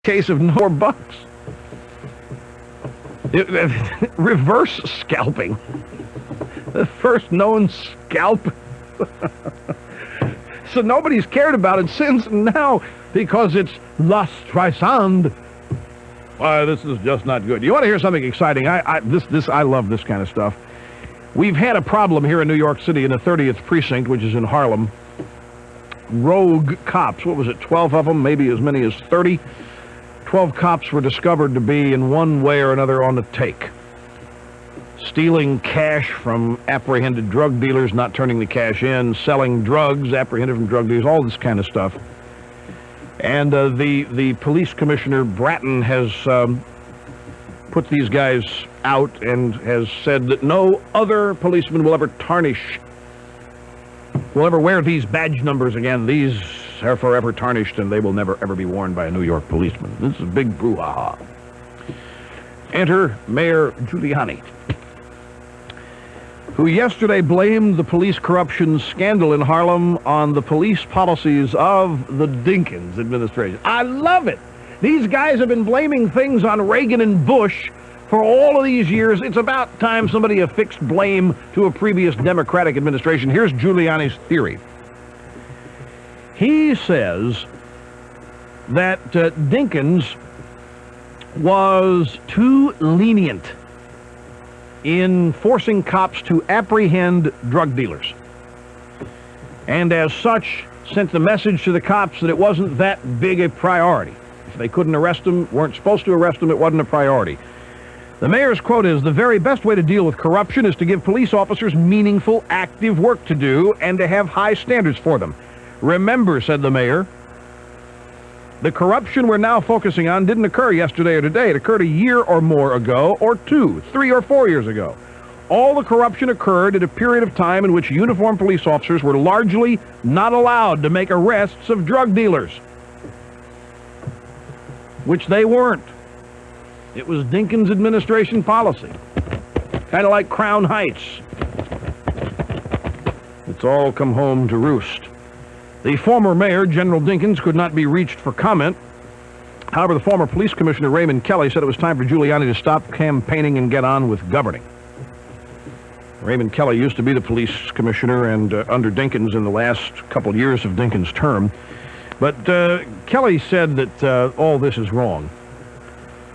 case of no more bucks. Reverse scalping. The first known scalp. So nobody's cared about it since now because it's La Streisand. Why, this is just not good. You want to hear something exciting? I love this kind of stuff. We've had a problem here in New York City in the 30th precinct, which is in Harlem. Rogue cops, what was it, 12 of them, maybe as many as 30? 12 cops were discovered to be in one way or another on the take. Stealing cash from apprehended drug dealers, not turning the cash in, selling drugs apprehended from drug dealers, all this kind of stuff. And the police commissioner, Bratton, has put these guys out and has said that no other policeman will ever wear these badge numbers again. These are forever tarnished, and they will never, ever be worn by a New York policeman. This is a big brouhaha. Enter Mayor Giuliani, who yesterday blamed the police corruption scandal in Harlem on the police policies of the Dinkins administration. I love it. These guys have been blaming things on Reagan and Bush for all of these years. It's about time somebody affixed blame to a previous Democratic administration. Here's Giuliani's theory. He says that Dinkins was too lenient in forcing cops to apprehend drug dealers, and as such sent the message to the cops that it wasn't that big a priority. If they couldn't arrest them, weren't supposed to arrest them, it wasn't a priority. The mayor's quote is, "The very best way to deal with corruption is to give police officers meaningful, active work to do and to have high standards for them. Remember," said the mayor, "the corruption we're now focusing on didn't occur yesterday or today. It occurred a year or more ago, or 2, 3, or 4 years ago. All the corruption occurred at a period of time in which uniformed police officers were largely not allowed to make arrests of drug dealers," which they weren't. It was Dinkins' administration policy. Kind of like Crown Heights. It's all come home to roost. The former mayor, General Dinkins, could not be reached for comment. However, the former police commissioner, Raymond Kelly, said it was time for Giuliani to stop campaigning and get on with governing. Raymond Kelly used to be the police commissioner and under Dinkins in the last couple years of Dinkins' term. But Kelly said that all this is wrong.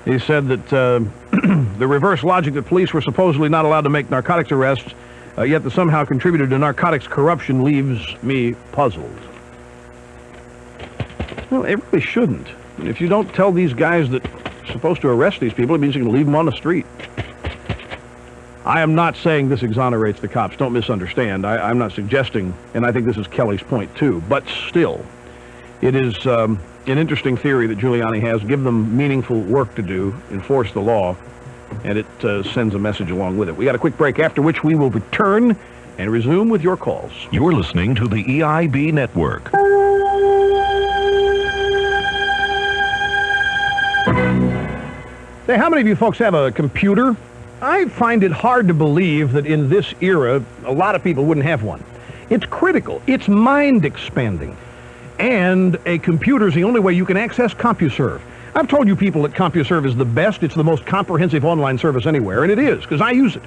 He said that the reverse logic that police were supposedly not allowed to make narcotics arrests, yet that somehow contributed to narcotics corruption, leaves me puzzled. Well, it really shouldn't. If you don't tell these guys that you're supposed to arrest these people, it means you can leave them on the street. I am not saying this exonerates the cops. Don't misunderstand. I'm not suggesting, and I think this is Kelly's point too, but still, it is an interesting theory that Giuliani has. Give them meaningful work to do, enforce the law, and it sends a message along with it. We got a quick break, after which we will return and resume with your calls. You're listening to the EIB Network. Say, how many of you folks have a computer? I find it hard to believe that in this era, a lot of people wouldn't have one. It's critical. It's mind-expanding. And a computer is the only way you can access CompuServe. I've told you people that CompuServe is the best. It's the most comprehensive online service anywhere, and it is, because I use it.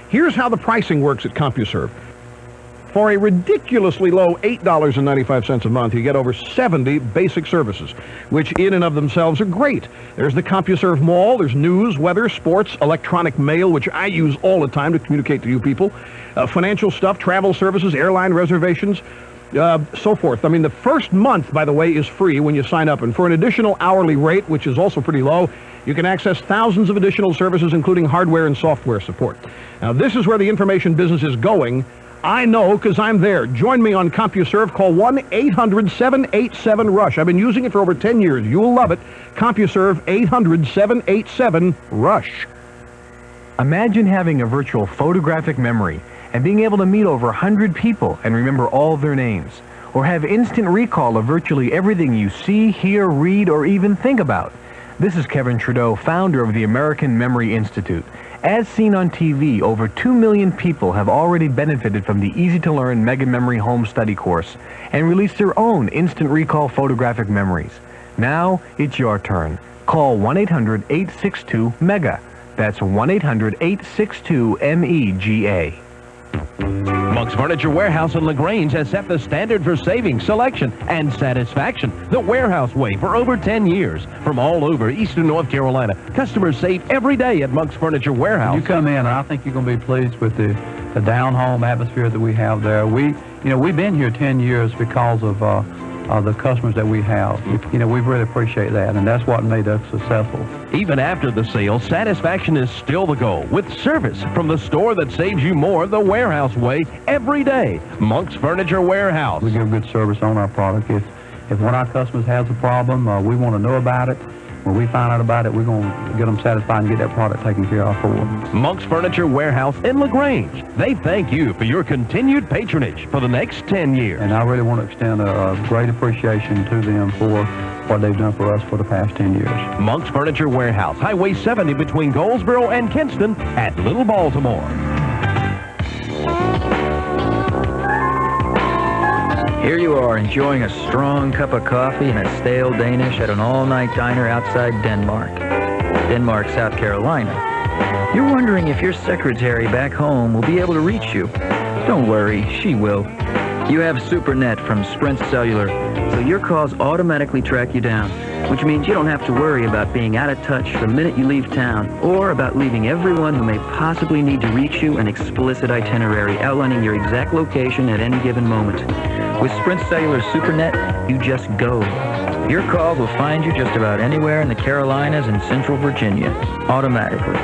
Here's how the pricing works at CompuServe. For a ridiculously low $8.95 a month, you get over 70 basic services, which in and of themselves are great. There's the CompuServe Mall, there's news, weather, sports, electronic mail, which I use all the time to communicate to you people, financial stuff, travel services, airline reservations, so forth. I mean, the first month, by the way, is free when you sign up, and for an additional hourly rate, which is also pretty low, you can access thousands of additional services, including hardware and software support. Now, this is where the information business is going. I know, because I'm there. Join me on CompuServe. Call 1-800-787-RUSH. I've been using it for over 10 years. You'll love it. CompuServe, 800-787-RUSH. Imagine having a virtual photographic memory and being able to meet over 100 people and remember all their names, or have instant recall of virtually everything you see, hear, read, or even think about. This is Kevin Trudeau, founder of the American Memory Institute. As seen on TV, over 2 million people have already benefited from the easy-to-learn Mega Memory Home Study course and released their own instant recall photographic memories. Now, it's your turn. Call 1-800-862-MEGA. That's 1-800-862-MEGA. Monk's Furniture Warehouse in LaGrange has set the standard for saving, selection, and satisfaction. The Warehouse Way for over 10 years. From all over eastern North Carolina, customers save every day at Monk's Furniture Warehouse. You come in, and I think you're going to be pleased with the down-home atmosphere that we have there. We've been here 10 years because of the customers that we have. We really appreciate that, and that's what made us successful. Even after the sale, satisfaction is still the goal, with service from the store that saves you more the Warehouse Way every day. Monk's Furniture Warehouse. We give good service on our product. If one of our customers has a problem, we want to know about it. When we find out about it, we're going to get them satisfied and get that product taken care of for them. Monk's Furniture Warehouse in LaGrange. They thank you for your continued patronage for the next 10 years. And I really want to extend a great appreciation to them for what they've done for us for the past 10 years. Monk's Furniture Warehouse, Highway 70 between Goldsboro and Kinston at Little Baltimore. Here you are enjoying a strong cup of coffee and a stale Danish at an all-night diner outside Denmark, South Carolina. You're wondering if your secretary back home will be able to reach you. Don't worry, she will. You have SuperNet from Sprint Cellular, so your calls automatically track you down, which means you don't have to worry about being out of touch the minute you leave town, or about leaving everyone who may possibly need to reach you an explicit itinerary outlining your exact location at any given moment. With Sprint Cellular SuperNet, you just go. Your calls will find you just about anywhere in the Carolinas and Central Virginia, automatically.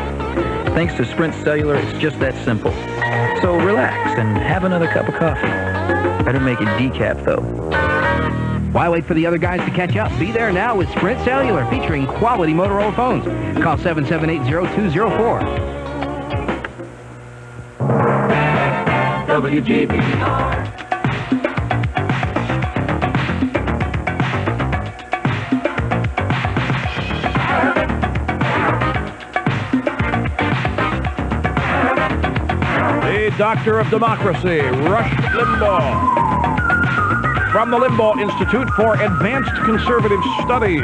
Thanks to Sprint Cellular, it's just that simple. So relax and have another cup of coffee. Better make it decaf, though. Why wait for the other guys to catch up? Be there now with Sprint Cellular, featuring quality Motorola phones. Call 778-0204. WGBR. Doctor of Democracy, Rush Limbaugh. From the Limbaugh Institute for Advanced Conservative Studies.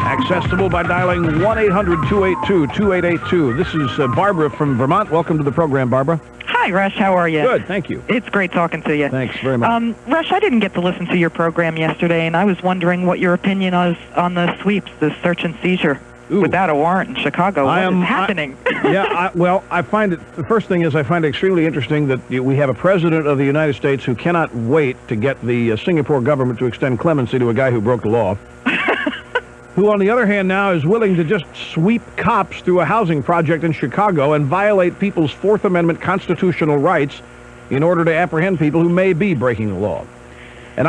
Accessible by dialing 1-800-282-2882. This is Barbara from Vermont. Welcome to the program, Barbara. Hi, Rush. How are you? Good, thank you. It's great talking to you. Thanks very much. Rush, I didn't get to listen to your program yesterday, and I was wondering what your opinion was on the sweeps, the search and seizure. Ooh. Without a warrant in Chicago. What is happening? I find it, the first thing is I find it extremely interesting that we have a president of the United States who cannot wait to get the Singapore government to extend clemency to a guy who broke the law, who on the other hand now is willing to just sweep cops through a housing project in Chicago and violate people's Fourth Amendment constitutional rights in order to apprehend people who may be breaking the law. And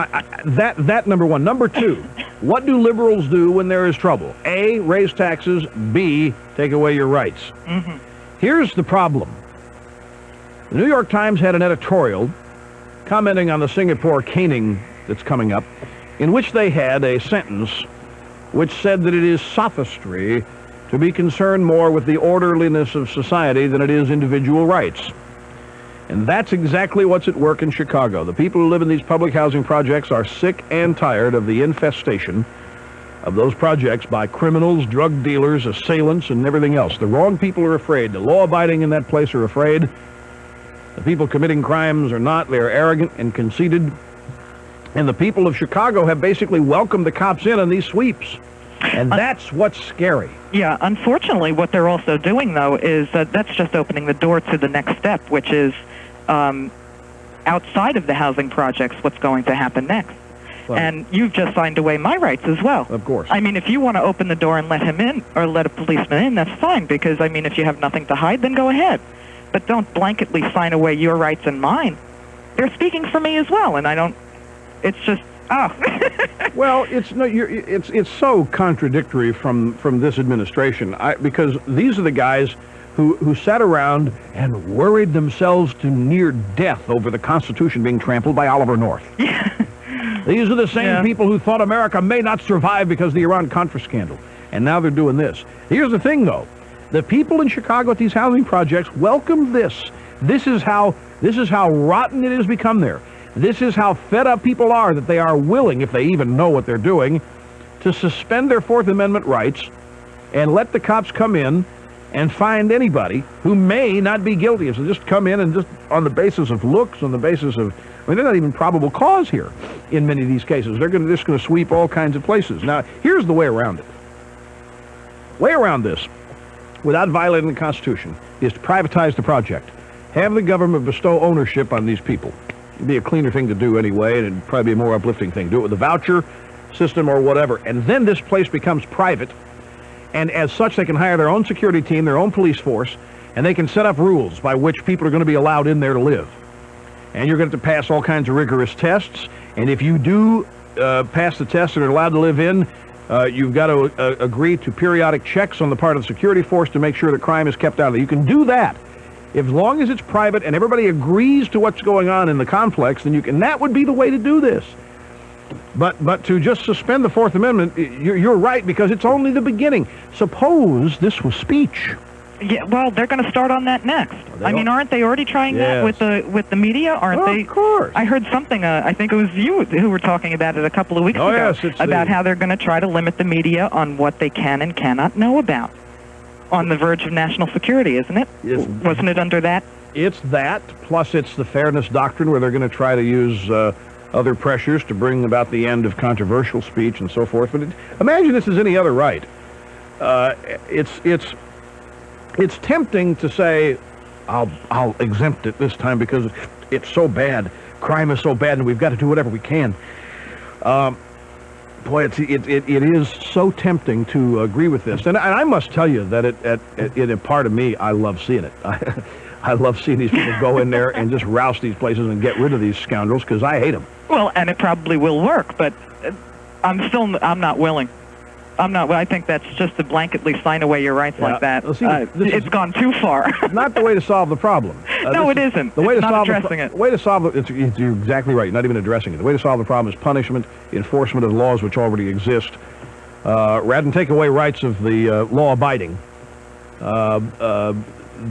that number one. Number two, what do liberals do when there is trouble? A, raise taxes. B, take away your rights. Mm-hmm. Here's the problem. The New York Times had an editorial commenting on the Singapore caning that's coming up, in which they had a sentence which said that it is sophistry to be concerned more with the orderliness of society than it is individual rights. And that's exactly what's at work in Chicago. The people who live in these public housing projects are sick and tired of the infestation of those projects by criminals, drug dealers, assailants, and everything else. The wrong people are afraid. The law-abiding in that place are afraid. The people committing crimes are not. They're arrogant and conceited. And the people of Chicago have basically welcomed the cops in on these sweeps. And that's what's scary. Yeah, unfortunately, what they're also doing, though, is that's just opening the door to the next step, which is outside of the housing projects, what's going to happen next. Well, and you've just signed away my rights as well. Of course. I mean, if you want to open the door and let him in, or let a policeman in, that's fine, because, I mean, if you have nothing to hide, then go ahead. But don't blanketly sign away your rights and mine. They're speaking for me as well, and I don't, it's just, Well, it's so contradictory from this administration, because these are the guys who sat around and worried themselves to near death over the Constitution being trampled by Oliver North. Yeah. These are the same people who thought America may not survive because of the Iran-Contra scandal. And now they're doing this. Here's the thing, though. The people in Chicago at these housing projects welcome this. This is how rotten it has become there. This is how fed up people are, that they are willing, if they even know what they're doing, to suspend their Fourth Amendment rights and let the cops come in and find anybody who may not be guilty. So just come in and just on the basis of looks, on the basis of, I mean, they're not even probable cause here in many of these cases. They're just going to sweep all kinds of places. Now, here's the way around it. Way around this, without violating the Constitution, is to privatize the project. Have the government bestow ownership on these people. It'd be a cleaner thing to do anyway, and it'd probably be a more uplifting thing. Do it with a voucher system or whatever. And then this place becomes private. And as such, they can hire their own security team, their own police force, and they can set up rules by which people are going to be allowed in there to live. And you're going to have to pass all kinds of rigorous tests. And if you do pass the tests and are allowed to live in, you've got to agree to periodic checks on the part of the security force to make sure that crime is kept out of it. You can do that. As long as it's private and everybody agrees to what's going on in the complex, then you can. That would be the way to do this. But to just suspend the Fourth Amendment, you're right, because it's only the beginning. Suppose this was speech. Yeah, well, they're going to start on that next. I mean, aren't they already trying that with the media? Aren't they? Of course. I heard something. I think it was you who were talking about it a couple of weeks ago. Yes, about how they're going to try to limit the media on what they can and cannot know about. On the verge of national security, isn't it? Yes. Wasn't it under that? It's that, plus it's the fairness doctrine, where they're going to try to use other pressures to bring about the end of controversial speech and so forth. But imagine this is any other right. It's tempting to say, I'll exempt it this time because it's so bad. Crime is so bad, and we've got to do whatever we can. Boy, it is so tempting to agree with this. And I must tell you that in a part of me, I love seeing it. I love seeing these people go in there and just roust these places and get rid of these scoundrels, because I hate them. Well, and it probably will work, but I'm not willing. I think that's just to blanketly sign away your rights like that. Well, see, it's gone too far. Not the way to solve the problem. No, it isn't. The way it's to not solve addressing it. The way to solve it, you're exactly right. You're not even addressing it. The way to solve the problem is punishment, enforcement of laws which already exist, rather than take away rights of the law-abiding.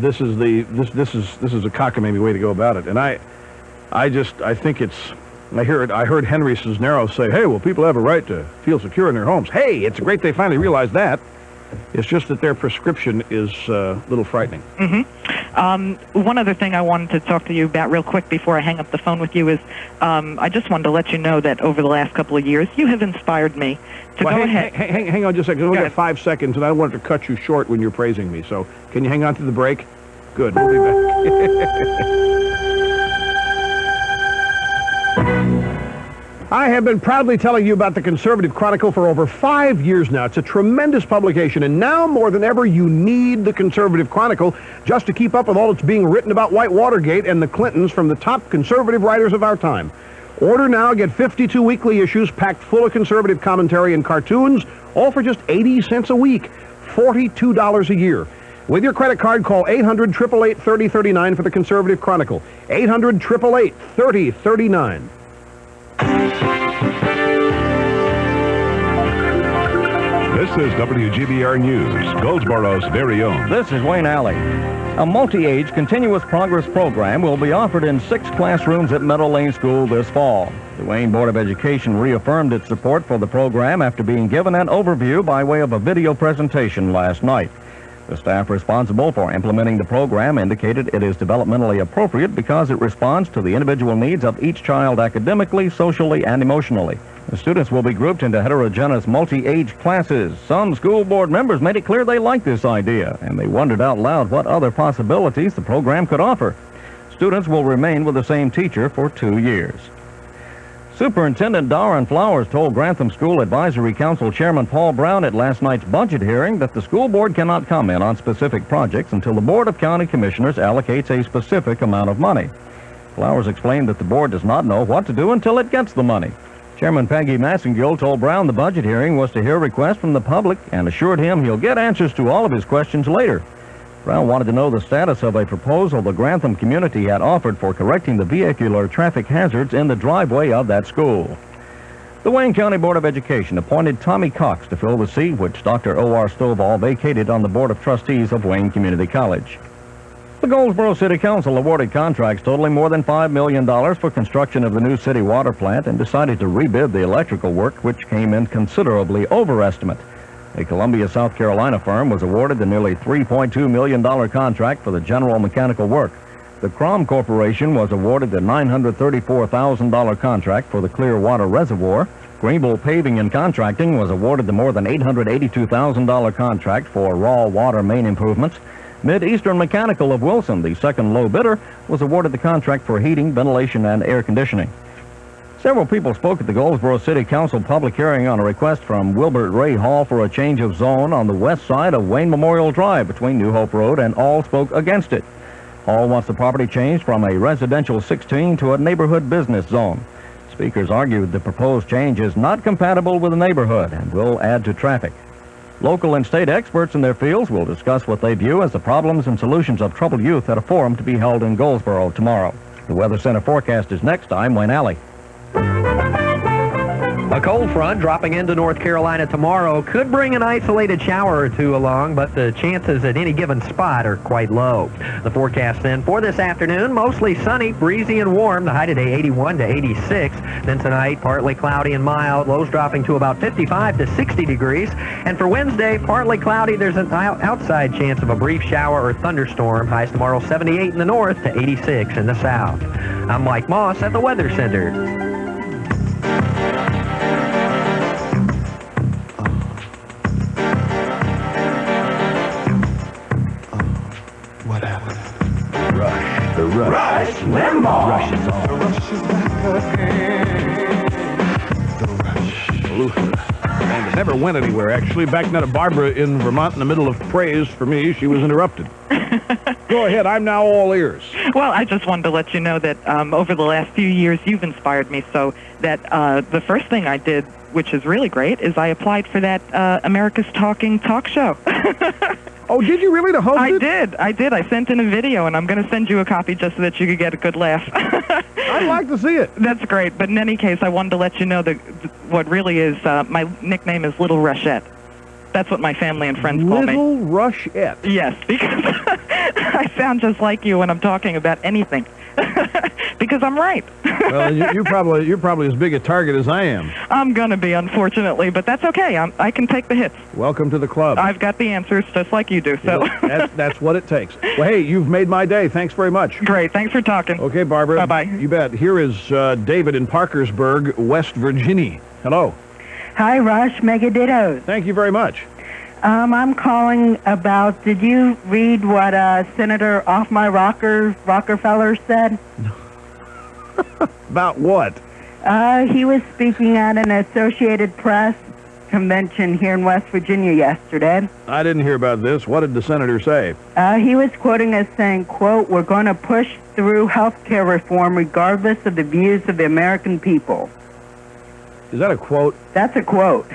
This is a cockamamie way to go about it. And I think it's. I heard Henry Cisneros say, "Hey, well, people have a right to feel secure in their homes." Hey, it's great they finally realized that. It's just that their prescription is a little frightening. Mm-hmm. One other thing I wanted to talk to you about real quick before I hang up the phone with you is I just wanted to let you know that over the last couple of years, you have inspired me to go ahead. Hang on just a second. We've got 5 seconds, and I wanted to cut you short when you're praising me. So can you hang on to the break? Good. We'll be back. I have been proudly telling you about the Conservative Chronicle for over 5 years now. It's a tremendous publication, and now more than ever, you need the Conservative Chronicle just to keep up with all that's being written about White Watergate and the Clintons from the top conservative writers of our time. Order now, get 52 weekly issues packed full of conservative commentary and cartoons, all for just 80 cents a week, $42 a year. With your credit card, call 800-888-3039 for the Conservative Chronicle. 800-888-3039. This is WGBR News, Goldsboro's very own. This is Wayne Alley. A multi-age continuous progress program will be offered in 6 classrooms at Meadow Lane School this fall. The Wayne Board of Education reaffirmed its support for the program after being given an overview by way of a video presentation last night. The staff responsible for implementing the program indicated it is developmentally appropriate because it responds to the individual needs of each child academically, socially, and emotionally. The students will be grouped into heterogeneous multi-age classes. Some school board members made it clear they liked this idea, and they wondered out loud what other possibilities the program could offer. Students will remain with the same teacher for 2 years. Superintendent Darren Flowers told Grantham School Advisory Council Chairman Paul Brown at last night's budget hearing that the school board cannot comment on specific projects until the Board of County Commissioners allocates a specific amount of money. Flowers explained that the board does not know what to do until it gets the money. Chairman Peggy Massengill told Brown the budget hearing was to hear requests from the public and assured him he'll get answers to all of his questions later. Brown wanted to know the status of a proposal the Grantham community had offered for correcting the vehicular traffic hazards in the driveway of that school. The Wayne County Board of Education appointed Tommy Cox to fill the seat which Dr. O.R. Stovall vacated on the Board of Trustees of Wayne Community College. The Goldsboro City Council awarded contracts totaling more than $5 million for construction of the new city water plant and decided to rebid the electrical work, which came in considerably over estimate. A Columbia, South Carolina firm was awarded the nearly $3.2 million contract for the general mechanical work. The Crom Corporation was awarded the $934,000 contract for the clear water reservoir. Greenville Paving and Contracting was awarded the more than $882,000 contract for raw water main improvements. Mid-Eastern Mechanical of Wilson, the second low bidder, was awarded the contract for heating, ventilation, and air conditioning. Several people spoke at the Goldsboro City Council public hearing on a request from Wilbert Ray Hall for a change of zone on the west side of Wayne Memorial Drive between New Hope Road, and all spoke against it. Hall wants the property changed from a residential 16 to a neighborhood business zone. Speakers argued the proposed change is not compatible with the neighborhood and will add to traffic. Local and state experts in their fields will discuss what they view as the problems and solutions of troubled youth at a forum to be held in Goldsboro tomorrow. The Weather Center forecast is next. I'm Wayne Alley. A cold front dropping into North Carolina tomorrow could bring an isolated shower or two along, but the chances at any given spot are quite low. The forecast then for this afternoon, mostly sunny, breezy, and warm. The high today 81 to 86. Then tonight, partly cloudy and mild, lows dropping to about 55 to 60 degrees. And for Wednesday, partly cloudy. There's an outside chance of a brief shower or thunderstorm. Highs tomorrow 78 in the north to 86 in the south. I'm Mike Moss at the Weather Center. Rush Limbaugh. Rush is on. The rush is back again. The rush. And it never went anywhere, actually. Back now to Barbara in Vermont in the middle of praise for me. She was interrupted. Go ahead. I'm now all ears. Well, I just wanted to let you know that over the last few years, you've inspired me so that the first thing I did, which is really great, is I applied for that America's Talking talk show. Oh, did you really, to host it? I did. I sent in a video, and I'm going to send you a copy just so that you could get a good laugh. I'd like to see it. That's great. But in any case, I wanted to let you know that what really is, my nickname is Little Rushette. That's what my family and friends call me. Little Rushette. Yes, because I sound just like you when I'm talking about anything. Because I'm right. Well, you're probably as big a target as I am. I'm going to be, unfortunately, but that's okay. I can take the hits. Welcome to the club. I've got the answers just like you do. So that's what it takes. Well, hey, you've made my day. Thanks very much. Great. Thanks for talking. Okay, Barbara. Bye-bye. You bet. Here is David in Parkersburg, West Virginia. Hello. Hi, Rush. Mega dittos. Thank you very much. I'm calling about, did you read what Senator Off My Rockefeller said? About what? He was speaking at an Associated Press convention here in West Virginia yesterday. I didn't hear about this. What did the senator say? He was quoting as saying, quote, "We're going to push through health care reform regardless of the views of the American people." Is that a quote? That's a quote.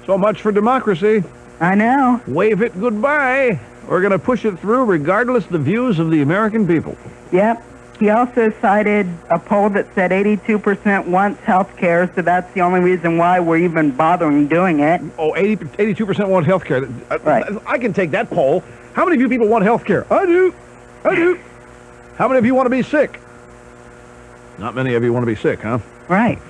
So much for democracy. I know. Wave it goodbye. We're going to push it through regardless of the views of the American people. Yep. He also cited a poll that said 82% wants health care, so that's the only reason why we're even bothering doing it. Oh, 82% want health care. Right. I can take that poll. How many of you people want health care? I do. How many of you want to be sick? Not many of you want to be sick, huh? Right.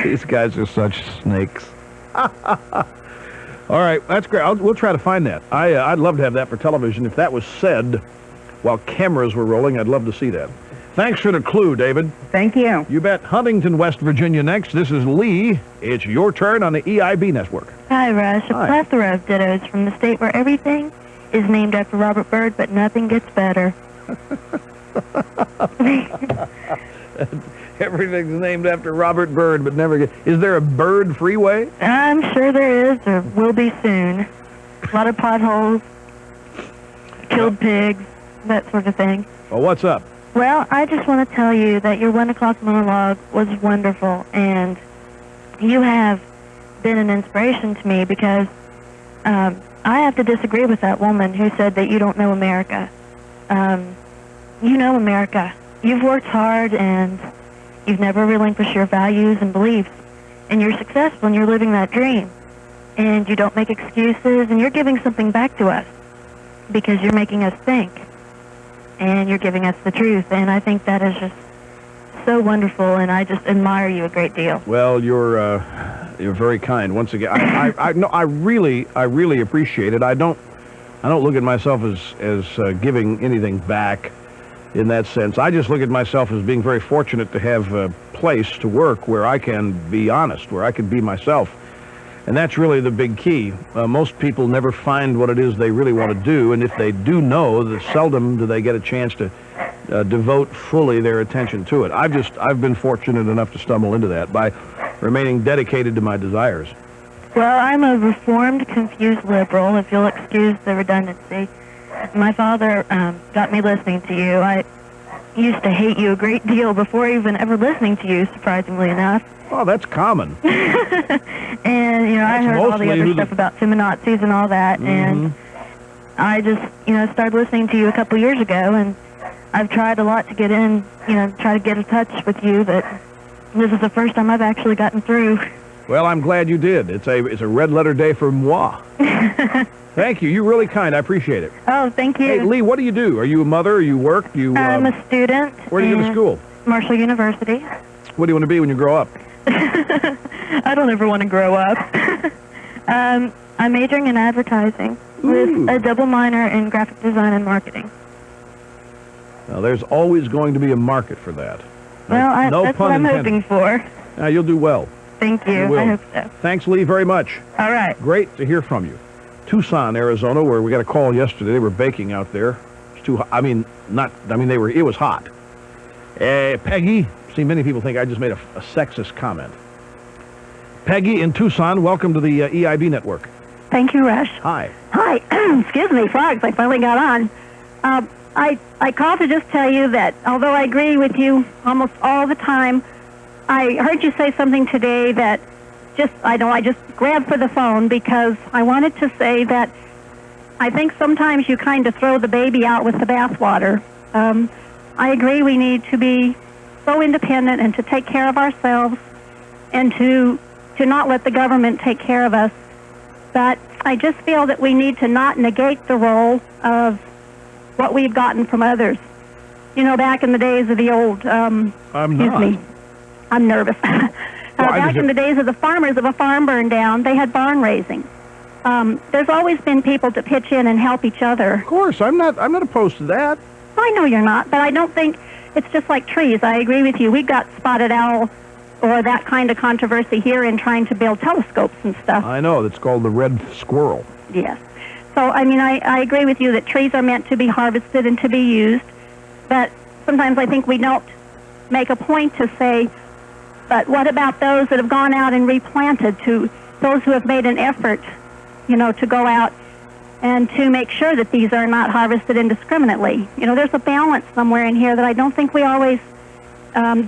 These guys are such snakes. All right, that's great. We'll try to find that. I'd love to have that for television. If that was said while cameras were rolling, I'd love to see that. Thanks for the clue, David. Thank you. You bet. Huntington, West Virginia next. This is Lee. It's your turn on the EIB network. Hi, Rush. A Hi. plethora of dittos from the state where everything is named after Robert Byrd, but nothing gets better. Everything's named after Robert Byrd, but never gets... Is there a Byrd freeway? I'm sure there is, or will be soon. A lot of potholes, killed pigs, that sort of thing. Well, what's up? Well, I just want to tell you that your 1 o'clock monologue was wonderful, and you have been an inspiration to me because I have to disagree with that woman who said that you don't know America. You know America. You've worked hard, and you've never relinquished your values and beliefs, and you're successful, and you're living that dream, and you don't make excuses, and you're giving something back to us. because you're making us think, and you're giving us the truth, and I think that is just so wonderful, and I just admire you a great deal. Well, you're very kind. Once again, I really appreciate it. I don't look at myself as giving anything back in that sense. I just look at myself as being very fortunate to have a place to work where I can be honest, where I can be myself. And that's really the big key. Most people never find what it is they really want to do, and if they do know, that seldom do they get a chance to devote fully their attention to it. I've been fortunate enough to stumble into that by remaining dedicated to my desires. Well, I'm a reformed, confused liberal, if you'll excuse the redundancy. My father got me listening to you. I used to hate you a great deal before even ever listening to you, surprisingly enough. Oh, that's common. And, I heard all the other stuff about feminazis and all that, and I just, started listening to you a couple years ago, and I've tried a lot to get in, try to get in touch with you, but this is the first time I've actually gotten through. Well, I'm glad you did. It's a red letter day for moi. Thank you. You're really kind. I appreciate it. Oh, thank you. Hey, Lee, what do you do? Are you a mother? You work? I'm a student. Where do you go to school? Marshall University. What do you want to be when you grow up? I don't ever want to grow up. I'm majoring in advertising with a double minor in graphic design and marketing. Now, there's always going to be a market for that. Well, that's what I'm hoping for. You'll do well. Thank you. I hope so. Thanks, Lee, very much. All right. Great to hear from you. Tucson, Arizona, where we got a call yesterday. They were baking out there. It's too hot. It was hot. Peggy, see, many people think I just made a sexist comment. Peggy in Tucson, welcome to the EIB network. Thank you, Rush. Hi. Hi. Excuse me, frogs. I finally got on. I called to just tell you that although I agree with you almost all the time, I heard you say something today that I just grabbed for the phone because I wanted to say that I think sometimes you kind of throw the baby out with the bathwater. I agree we need to be so independent and to take care of ourselves and to not let the government take care of us. But I just feel that we need to not negate the role of what we've gotten from others. Back in the days of the old, excuse me, I'm nervous. Back in the days of the farmers, if a farm burned down, they had barn raising. There's always been people to pitch in and help each other. Of course, I'm not opposed to that. I know you're not, but I don't think it's just like trees. I agree with you. We've got spotted owl or that kind of controversy here in trying to build telescopes and stuff. I know. That's called the red squirrel. Yes. So, I agree with you that trees are meant to be harvested and to be used, but sometimes I think we don't make a point to say, but what about those that have gone out and replanted, to those who have made an effort, to go out and to make sure that these are not harvested indiscriminately? There's a balance somewhere in here that I don't think we always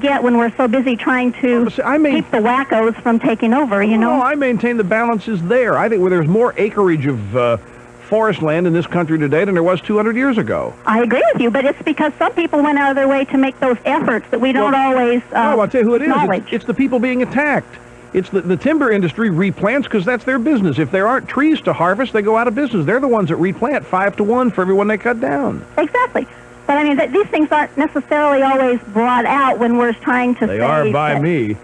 get when we're so busy trying to keep the wackos from taking over, No, I maintain the balance is there. I think where there's more acreage of forest land in this country today than there was 200 years ago. I agree with you, but it's because some people went out of their way to make those efforts that we don't always I'll tell you who it acknowledge. is. It's the people being attacked. It's the timber industry replants because that's their business. If there aren't trees to harvest, they go out of business. They're the ones that replant 5 to 1 for every one they cut down. Exactly. But these things aren't necessarily always brought out when we're trying to say they are by me.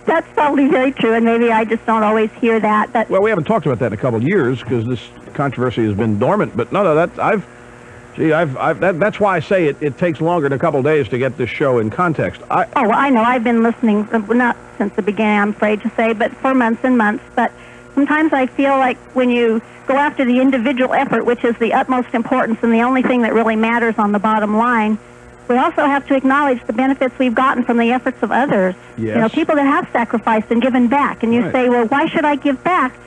That's probably very true, and maybe I just don't always hear that. But well, we haven't talked about that in a couple of years because this controversy has been dormant. But that's why I say it takes longer than a couple of days to get this show in context. I know. I've been listening, not since the beginning, I'm afraid to say, but for months and months. But sometimes I feel like when you go after the individual effort, which is the utmost importance and the only thing that really matters on the bottom line, we also have to acknowledge the benefits we've gotten from the efforts of others. Yes. People that have sacrificed and given back. And you say, well, why should I give back?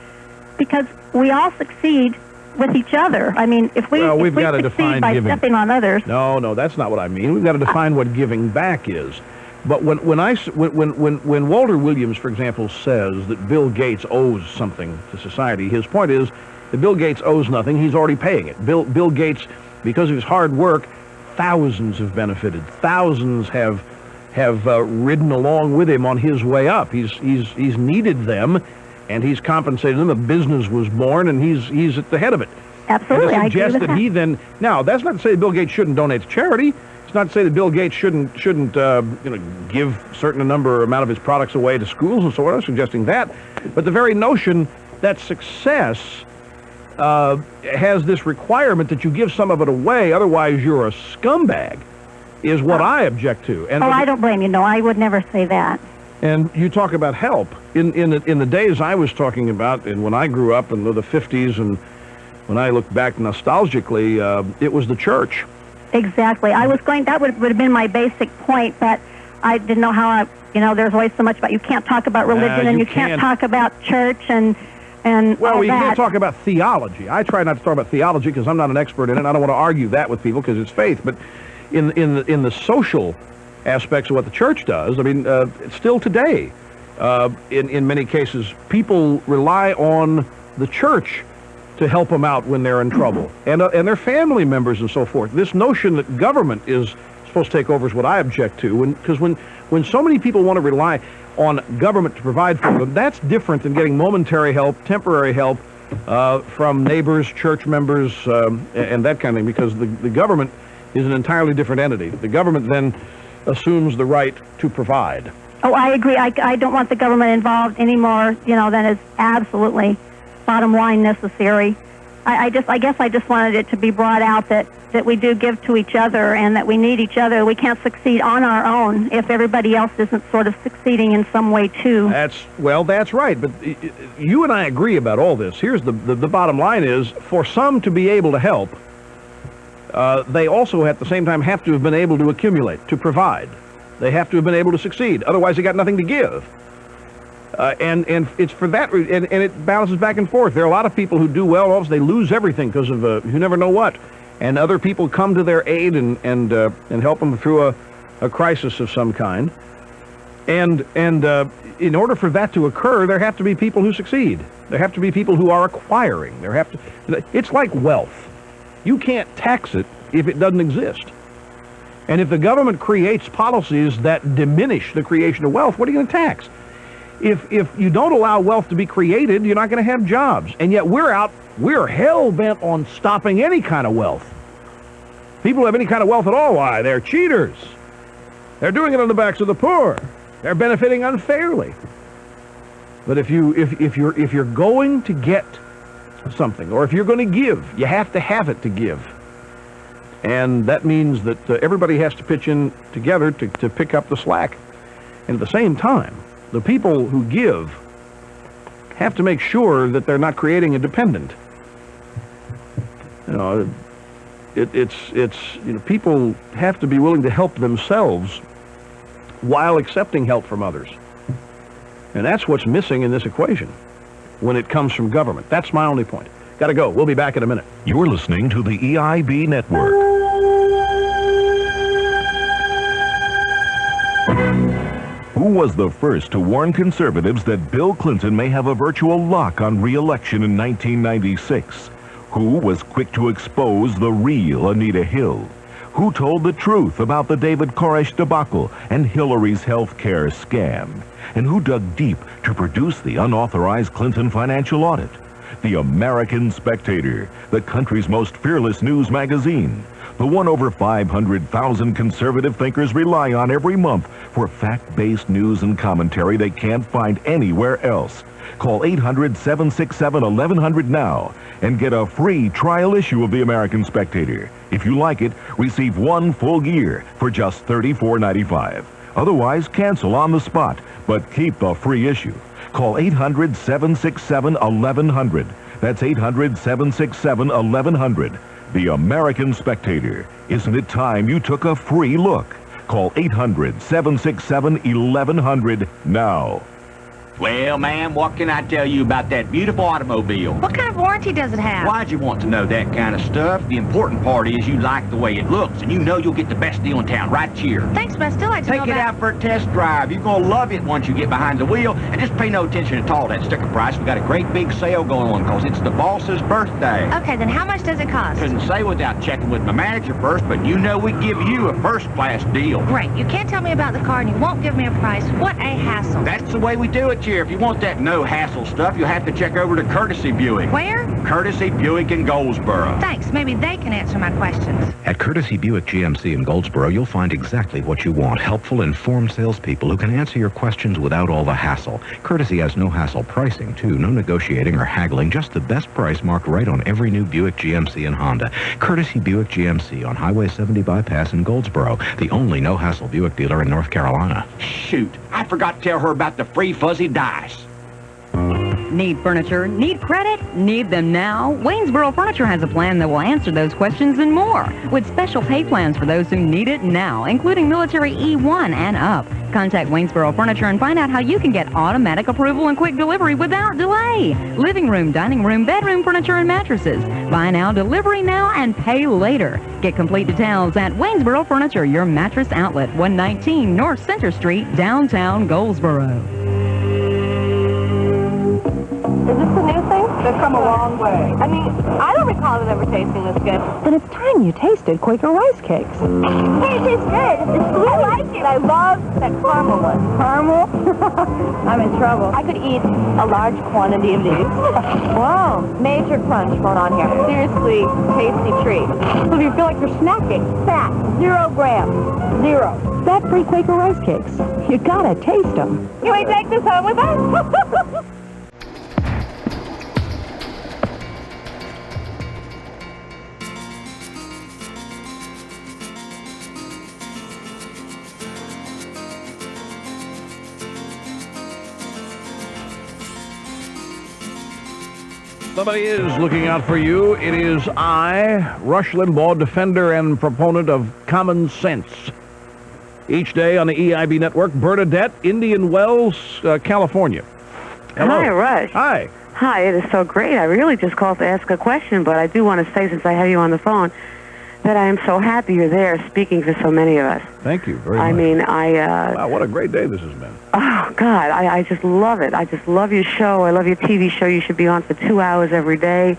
Because we all succeed with each other. If we succeed by stepping on others. No, that's not what I mean. We've got to define what giving back is. But when Walter Williams, for example, says that Bill Gates owes something to society, his point is that Bill Gates owes nothing. He's already paying it. Bill Gates, because of his hard work, thousands have benefited. Thousands have ridden along with him on his way up. He's needed them, and he's compensated them. A business was born, and he's at the head of it. Absolutely, and I to agree suggest with that that. he then, now, that's not to say that Bill Gates shouldn't donate to charity. It's not to say that Bill Gates shouldn't give certain amount of his products away to schools and so on. I'm suggesting that. But the very notion that success has this requirement that you give some of it away, otherwise you're a scumbag, is what I object to. And I don't blame you. No, I would never say that. And you talk about help. In the days I was talking about, and when I grew up in the 50s, and when I look back nostalgically, it was the church. Exactly. That would have been my basic point, but I didn't know how there's always so much about, you can't talk about religion, and you can't talk about church and well, all we that. can't talk about theology. I try not to talk about theology because I'm not an expert in it, and I don't want to argue that with people because it's faith. But in the social aspects of what the church does, I mean, still today, in many cases, people rely on the church to help them out when they're in trouble, and their family members and so forth. This notion that government is supposed to take over is what I object to, because when so many people want to rely on government to provide for them, that's different than getting momentary help, temporary help from neighbors, church members, and that kind of thing, because the government is an entirely different entity. The government then assumes the right to provide. Oh, I agree. I don't want the government involved anymore, than is absolutely bottom line necessary. I guess I just wanted it to be brought out that we do give to each other and that we need each other. We can't succeed on our own if everybody else isn't sort of succeeding in some way too. That's right. But you and I agree about all this. Here's the bottom line is, for some to be able to help, they also at the same time have to have been able to accumulate, to provide. They have to have been able to succeed. Otherwise, they got nothing to give. And it's for that, and it balances back and forth. There are a lot of people who do well, also they lose everything because of you never know what, and other people come to their aid and help them through a crisis of some kind. And in order for that to occur, there have to be people who succeed. There have to be people who are acquiring. It's like wealth. You can't tax it if it doesn't exist. And if the government creates policies that diminish the creation of wealth, what are you going to tax? If you don't allow wealth to be created, you're not going to have jobs. And yet we're hell-bent on stopping any kind of wealth. People who have any kind of wealth at all, why? They're cheaters. They're doing it on the backs of the poor. They're benefiting unfairly. But if you're going to get something, or if you're going to give, you have to have it to give. And that means that everybody has to pitch in together to pick up the slack. And at the same time, the people who give have to make sure that they're not creating a dependent. People have to be willing to help themselves while accepting help from others. And that's what's missing in this equation when it comes from government. That's my only point. Got to go. We'll be back in a minute. You're listening to the EIB Network. Who was the first to warn conservatives that Bill Clinton may have a virtual lock on re-election in 1996? Who was quick to expose the real Anita Hill? Who told the truth about the David Koresh debacle and Hillary's health care scam? And who dug deep to produce the unauthorized Clinton financial audit? The American Spectator, the country's most fearless news magazine. The one over 500,000 conservative thinkers rely on every month for fact-based news and commentary they can't find anywhere else. Call 800-767-1100 now and get a free trial issue of the American Spectator. If you like it, receive one full year for just $34.95. Otherwise, cancel on the spot, but keep the free issue. Call 800-767-1100. That's 800-767-1100. The American Spectator. Isn't it time you took a free look? Call 800-767-1100 now. Well, ma'am, what can I tell you about that beautiful automobile? What kind of warranty does it have? Why'd you want to know that kind of stuff? The important part is you like the way it looks, and you know you'll get the best deal in town right here. Thanks, but I still like to know Take it out for a test drive. You're going to love it once you get behind the wheel, and just pay no attention at all to that sticker price. We got a great big sale going on because it's the boss's birthday. Okay, then how much does it cost? Couldn't say without checking with my manager first, but you know we give you a first-class deal. Great. You can't tell me about the car, and you won't give me a price. What a hassle. That's the way we do it, here, if you want that no-hassle stuff, you'll have to check over to Courtesy Buick. Where? Courtesy Buick in Goldsboro. Thanks. Maybe they can answer my questions. At Courtesy Buick GMC in Goldsboro, you'll find exactly what you want. Helpful, informed salespeople who can answer your questions without all the hassle. Courtesy has no-hassle pricing, too. No negotiating or haggling. Just the best price marked right on every new Buick, GMC, and Honda. Courtesy Buick GMC on Highway 70 Bypass in Goldsboro. The only no-hassle Buick dealer in North Carolina. Shoot, I forgot to tell her about the free fuzzy dice. Need furniture? Need credit? Need them now? Waynesboro Furniture has a plan that will answer those questions and more, with special pay plans for those who need it now, including military E1 and up. Contact Waynesboro Furniture and find out how you can get automatic approval and quick delivery without delay. Living room, dining room, bedroom furniture, and mattresses. Buy now, delivery now, and pay later. Get complete details at Waynesboro Furniture, your mattress outlet, 119 North Center Street, downtown Goldsboro. Is this a new thing? They've come a long way. I mean, I don't recall it ever tasting this good. Then it's time you tasted Quaker Rice Cakes. Hey, it tastes good. I like it. I love that caramel one. Caramel? I'm in trouble. I could eat a large quantity of these. Wow. Major crunch going on here. Seriously, tasty treat. So you feel like you're snacking. Fat. 0 grams. 0. Fat-free Quaker Rice Cakes. You gotta taste them. Can we take this home with us? Somebody is looking out for you. It is I, Rush Limbaugh, defender and proponent of common sense. Each day on the EIB network, Bernadette, Indian Wells, California. Hello. Hi, Rush. Hi. Hi, it is so great. I really just called to ask a question, but I do want to say, since I have you on the phone, that I am so happy you're there speaking for so many of us. Thank you very much. I mean, wow, what a great day this has been. Oh, God, I just love it. I just love your show. I love your TV show. You should be on for 2 hours every day.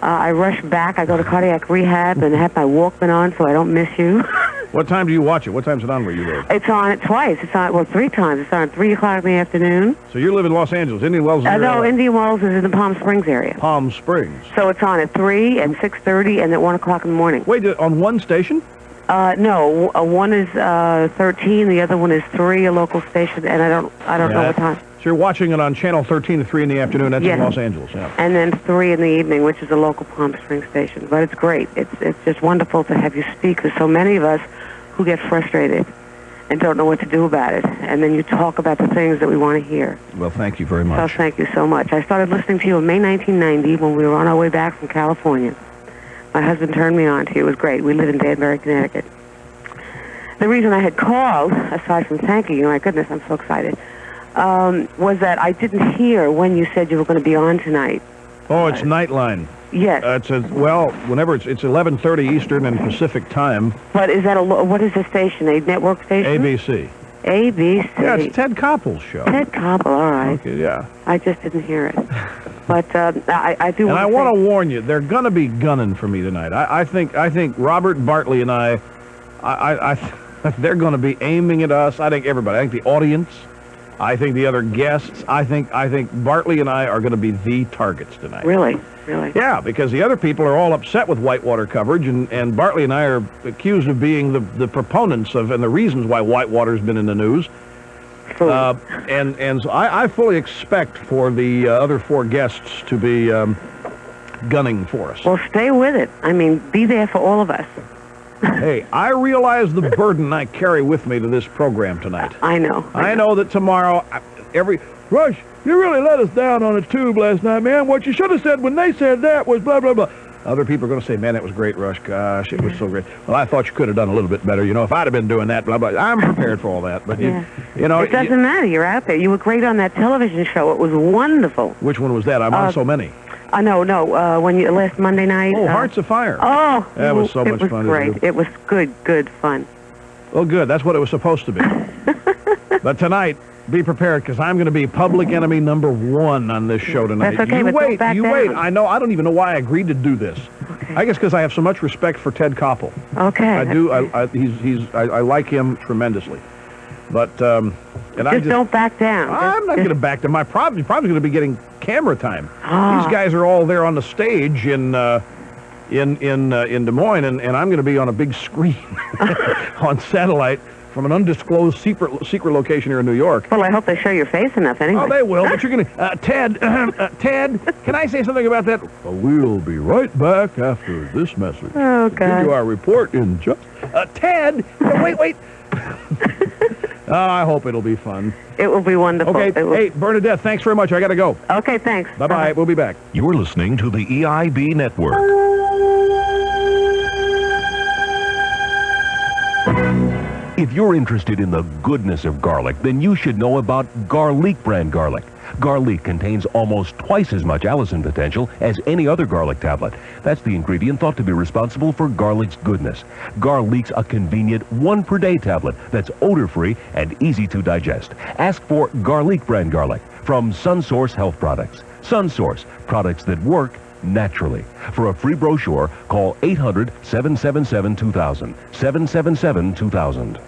I rush back. I go to cardiac rehab and have my Walkman on so I don't miss you. What time do you watch it? What time's it on where you live? It's on twice. It's on, well, 3 times. It's on at 3 o'clock in the afternoon. So you live in Los Angeles. Indian Wells is No, Indian Wells is in the Palm Springs area. Palm Springs. So it's on at 3 and 6:30 and at 1 o'clock in the morning. Wait, on one station? No, one is 13, the other one is 3, a local station, and I don't know what time. So you're watching it on Channel 13 at 3 in the afternoon. That's in Los Angeles, yeah. And then 3 in the evening, which is a local Palm Springs station. But it's great. It's just wonderful to have you speak to so many of us who get frustrated and don't know what to do about it. And then you talk about the things that we want to hear. Well, thank you very much. So thank you so much. I started listening to you in May 1990 when we were on our way back from California. My husband turned me on to you. It was great. We live in Danbury, Connecticut. The reason I had called, aside from thanking you, my goodness, I'm so excited, was that I didn't hear when you said you were going to be on tonight. Oh, it's Nightline. Yes. Whenever it's 11:30 Eastern and Pacific time. But is that what is the station? A network station? ABC. ABC. Yeah, it's Ted Koppel's show. Ted Koppel, all right. Okay, yeah. I just didn't hear it. But I do. And I want to warn you, they're going to be gunning for me tonight. I think Robert Bartley and I they're going to be aiming at us. I think everybody. I think the audience. I think the other guests. I think Bartley and I are going to be the targets tonight. Really? Really? Yeah, because the other people are all upset with Whitewater coverage, and Bartley and I are accused of being the proponents of and the reasons why Whitewater's been in the news. And so I fully expect for the other 4 guests to be gunning for us. Well, stay with it. I mean, be there for all of us. Hey, I realize the burden I carry with me to this program tonight. I know. I know that tomorrow, Rush, you really let us down on a tube last night, man. What you should have said when they said that was blah, blah, blah. Other people are going to say, man, that was great, Rush. Gosh, it was so great. Well, I thought you could have done a little bit better. You know, if I'd have been doing that, blah, blah. I'm prepared for all that. But, you know. It doesn't matter. You're out there. You were great on that television show. It was wonderful. Which one was that? I'm on so many. No. When you last Monday night. Oh, Hearts of Fire. Oh, that was so much fun. It was great. It was good fun. Well, good. That's what it was supposed to be. But tonight, be prepared, because I'm going to be public enemy number 1 on this show tonight. That's okay, you but wait. don't back down. Wait. I know. I don't even know why I agreed to do this. Okay. I guess because I have so much respect for Ted Koppel. Okay. I do. I like him tremendously. But And just don't back down. I'm not going to back down. My problem is probably going to be getting camera time. Ah. These guys are all there on the stage in Des Moines, and I'm going to be on a big screen on satellite from an undisclosed secret location here in New York. Well, I hope they show your face enough anyway. Oh, they will, but you're going to... Ted, can I say something about that? Well, we'll be right back after this message. Oh, To give you our report in just... Ted! Wait. I hope it'll be fun. It will be wonderful. Okay, hey, Bernadette, thanks very much. I got to go. Okay, thanks. Bye-bye. We'll be back. You're listening to the EIB Network. If you're interested in the goodness of garlic, then you should know about Garlic brand garlic. Garlic contains almost twice as much allicin potential as any other garlic tablet. That's the ingredient thought to be responsible for garlic's goodness. Garlic's a convenient one-per-day tablet that's odor-free and easy to digest. Ask for Garlic brand garlic from SunSource Health Products. SunSource, products that work naturally. For a free brochure, call 800-777-2000. 777-2000.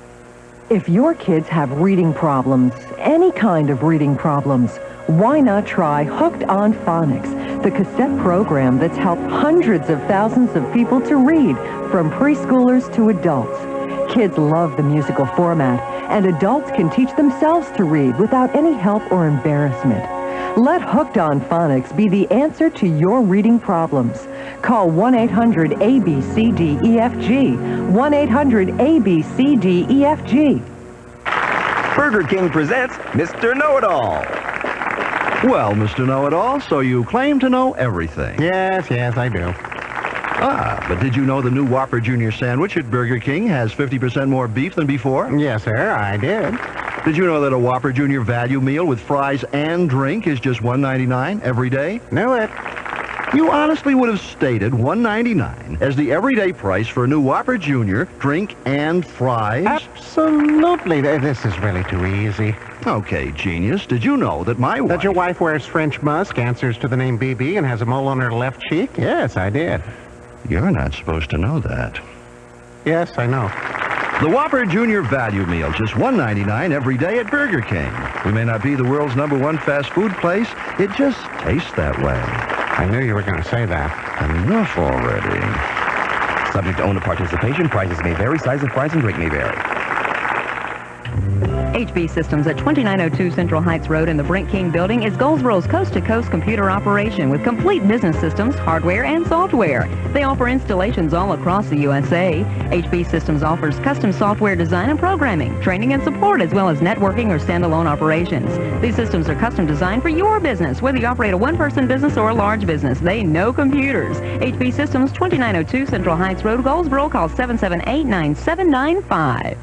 If your kids have reading problems, any kind of reading problems, why not try Hooked on Phonics, the cassette program that's helped hundreds of thousands of people to read, from preschoolers to adults. Kids love the musical format, and adults can teach themselves to read without any help or embarrassment. Let Hooked on Phonics be the answer to your reading problems. Call 1-800-ABCDEFG. 1-800-ABCDEFG. Burger King presents Mr. Know-It-All. Well, Mr. Know-It-All, so you claim to know everything. Yes, I do. But did you know the new Whopper Junior Sandwich at Burger King has 50% more beef than before? Yes, sir, I did. Did you know that a Whopper Junior value meal with fries and drink is just $1.99 every day? Knew it. You honestly would have stated $1.99 as the everyday price for a new Whopper Junior, drink and fries? Absolutely. This is really too easy. Okay, genius. Did you know that my wife... That your wife wears French musk, answers to the name BB, and has a mole on her left cheek? Yes, I did. You're not supposed to know that. Yes, I know. The Whopper Junior Value Meal, just $1.99 every day at Burger King. We may not be the world's #1 fast food place. It just tastes that way. I knew you were going to say that. Enough already. Subject to owner participation. Prices may vary. Size of fries and drink may vary. HB Systems at 2902 Central Heights Road in the Brent King Building is Goldsboro's coast-to-coast computer operation with complete business systems, hardware, and software. They offer installations all across the USA. HB Systems offers custom software design and programming, training and support, as well as networking or standalone operations. These systems are custom designed for your business, whether you operate a one-person business or a large business. They know computers. HB Systems, 2902 Central Heights Road, Goldsboro. Call 778-9795.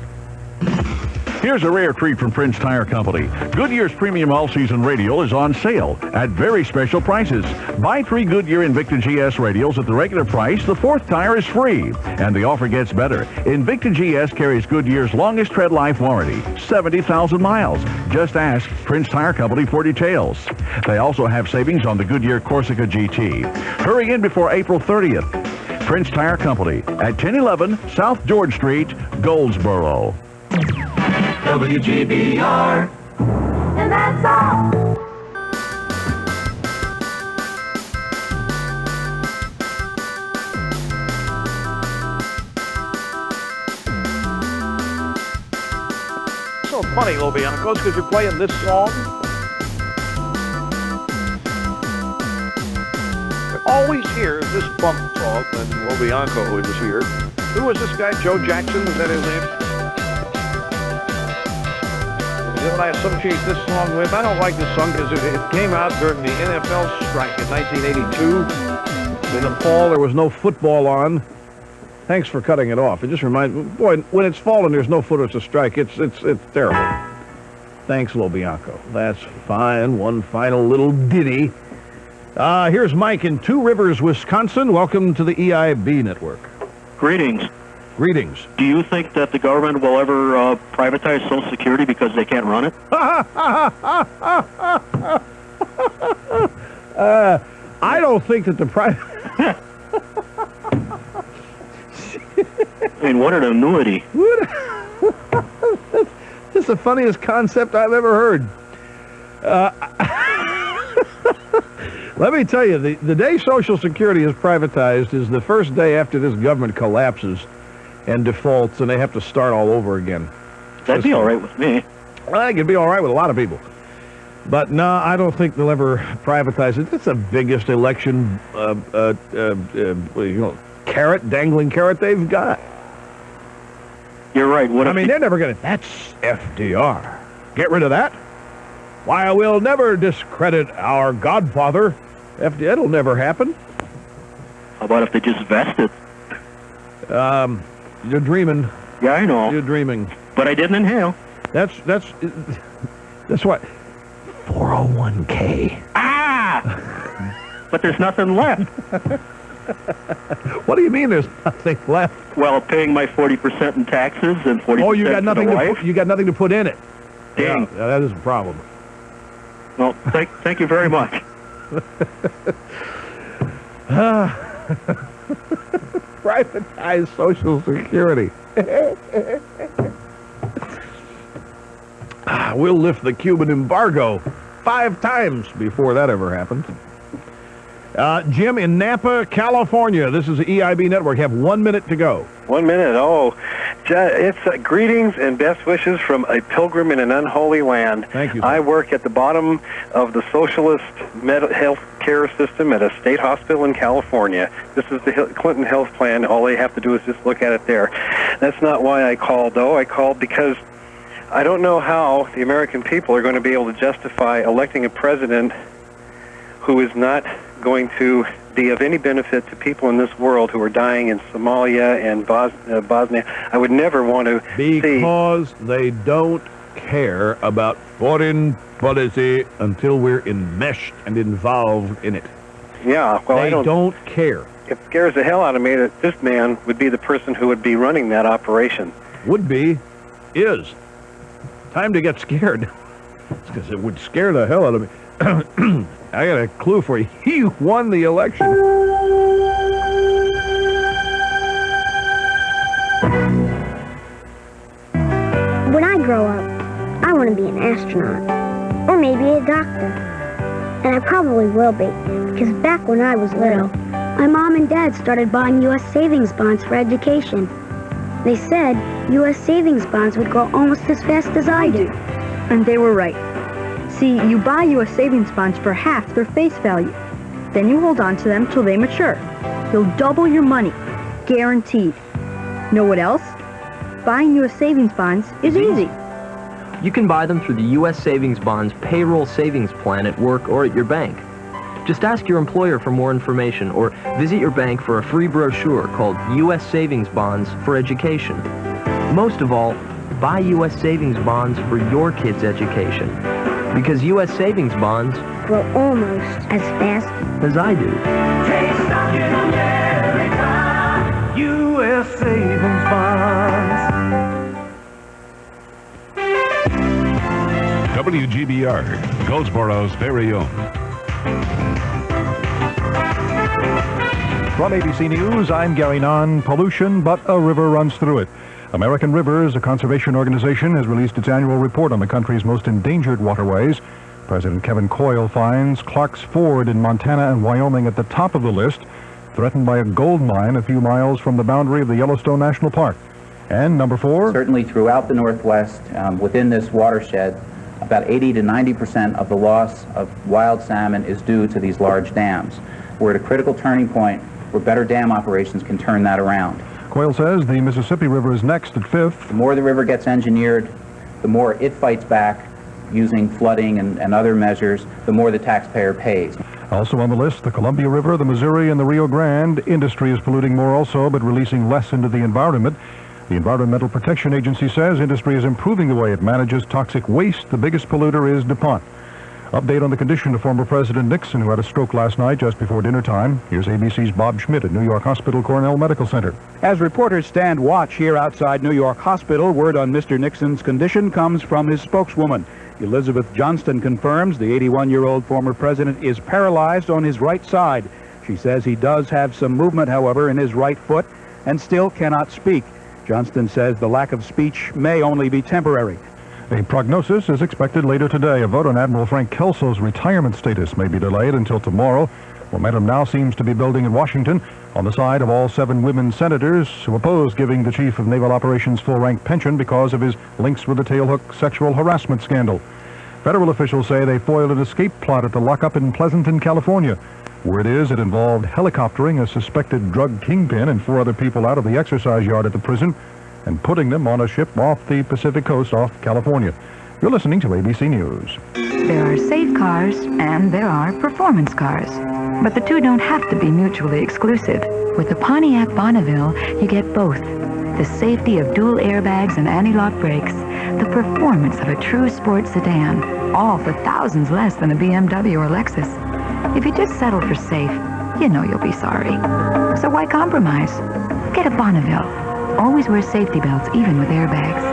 Here's a rare treat from Prince Tire Company. Goodyear's premium all-season radial is on sale at very special prices. Buy 3 Goodyear Invicta GS radials at the regular price. The 4th tire is free. And the offer gets better. Invicta GS carries Goodyear's longest tread life warranty, 70,000 miles. Just ask Prince Tire Company for details. They also have savings on the Goodyear Corsica GT. Hurry in before April 30th. Prince Tire Company at 1011 South George Street, Goldsboro. WGBR. And that's all. So funny, Lobiancos, because you're playing this song. I always hear this bump song when Lobianco was here. Who was this guy? Joe Jackson? Was that his name? What I associate this song with. I don't like this song because it came out during the NFL strike in 1982. In the fall, there was no football on. Thanks for cutting it off. It just reminds me, boy, when it's fall and there's no foot, it's a strike. It's terrible. Thanks, Lobianco. That's fine. One final little ditty. Here's Mike in Two Rivers, Wisconsin. Welcome to the EIB network. Greetings. Greetings. Do you think that the government will ever privatize Social Security because they can't run it? I don't think that the private... I mean, what an annuity. This That's the funniest concept I've ever heard. Let me tell you, the day Social Security is privatized is the first day after this government collapses and defaults, and they have to start all over again. That'd be all right with me. I think it'd be all right with a lot of people. But no, I don't think they'll ever privatize it. It's the biggest election, carrot, dangling carrot they've got. You're right. I mean, they're never going to... That's FDR. Get rid of that? Why, we'll never discredit our godfather. That'll never happen. How about if they just vested? You're dreaming. Yeah, I know. You're dreaming. But I didn't inhale. That's what... 401k. Ah! But there's nothing left. What do you mean there's nothing left? Well, paying my 40% in taxes and 40% Oh, you got nothing to to the wife. put, you got nothing to put in it. Dang. Yeah, that is a problem. Well, thank you very much. Privatize Social Security. We'll lift the Cuban embargo 5 times before that ever happened. Jim in Napa, California. This is the EIB Network. You have 1 minute to go. 1 minute. Oh, it's greetings and best wishes from a pilgrim in an unholy land. Thank you, sir. I work at the bottom of the socialist health care system at a state hospital in California. This is the Clinton health plan. All they have to do is just look at it there. That's not why I called, though. I called because I don't know how the American people are going to be able to justify electing a president who is not going to be of any benefit to people in this world who are dying in Somalia and Bosnia. I would never want to Because they don't care about foreign policy until we're enmeshed and involved in it. Yeah, well, They don't care. It scares the hell out of me that this man would be the person who would be running that operation. Would be, is. Time to get scared. Because it would scare the hell out of me. I got a clue for you. He won the election. When I grow up, I want to be an astronaut. Or maybe a doctor. And I probably will be, because back when I was little, my mom and dad started buying U.S. savings bonds for education. They said U.S. savings bonds would grow almost as fast as I do. And they were right. See, you buy U.S. savings bonds for half their face value. Then you hold on to them till they mature. You'll double your money, guaranteed. Know what else? Buying U.S. savings bonds is easy. You can buy them through the U.S. Savings Bonds Payroll Savings Plan at work or at your bank. Just ask your employer for more information or visit your bank for a free brochure called U.S. Savings Bonds for Education. Most of all, buy U.S. Savings Bonds for your kids' education. Because U.S. Savings Bonds grow almost as fast as I do. Taste of America, U.S. Savings Bonds. WGBR, Goldsboro's very own. From ABC News, I'm Gary Nunn. Pollution, but a river runs through it. American Rivers, a conservation organization, has released its annual report on the country's most endangered waterways. President Kevin Coyle finds Clark's Ford in Montana and Wyoming at the top of the list, threatened by a gold mine a few miles from the boundary of the Yellowstone National Park. And number 4? Certainly throughout the Northwest, within this watershed, about 80 to 90% of the loss of wild salmon is due to these large dams. We're at a critical turning point where better dam operations can turn that around. Coyle says the Mississippi River is next at 5th. The more the river gets engineered, the more it fights back using flooding and other measures, the more the taxpayer pays. Also on the list, the Columbia River, the Missouri, and the Rio Grande. Industry is polluting more also, but releasing less into the environment. The Environmental Protection Agency says industry is improving the way it manages toxic waste. The biggest polluter is DuPont. Update on the condition of former President Nixon, who had a stroke last night just before dinner time. Here's ABC's Bob Schmidt at New York Hospital Cornell Medical Center. As reporters stand watch here outside New York Hospital, word on Mr. Nixon's condition comes from his spokeswoman. Elizabeth Johnston confirms the 81-year-old former president is paralyzed on his right side. She says he does have some movement, however, in his right foot and still cannot speak. Johnston says the lack of speech may only be temporary. A prognosis is expected later today. A vote on Admiral Frank Kelso's retirement status may be delayed until tomorrow. Momentum now seems to be building in Washington on the side of all 7 women senators who oppose giving the Chief of Naval Operations full-rank pension because of his links with the tailhook sexual harassment scandal. Federal officials say they foiled an escape plot at the lockup in Pleasanton, California. Word is it involved helicoptering a suspected drug kingpin and 4 other people out of the exercise yard at the prison and putting them on a ship off the Pacific coast off California. You're listening to ABC News. There are safe cars and there are performance cars. But the two don't have to be mutually exclusive. With the Pontiac Bonneville, you get both. The safety of dual airbags and anti-lock brakes. The performance of a true sports sedan. All for thousands less than a BMW or Lexus. If you just settle for safe, you know you'll be sorry. So why compromise? Get a Bonneville. Always wear safety belts, even with airbags.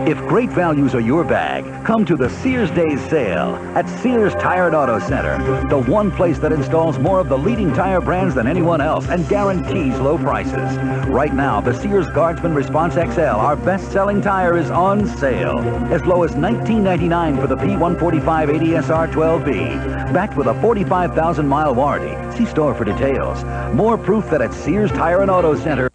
If great values are your bag, come to the Sears Days Sale at Sears Tire and Auto Center, the one place that installs more of the leading tire brands than anyone else and guarantees low prices. Right now, the Sears Guardsman Response XL, our best-selling tire, is on sale. As low as $19.99 for the P145 ADSR 12B, backed with a 45,000-mile warranty. See store for details. More proof that at Sears Tire and Auto Center...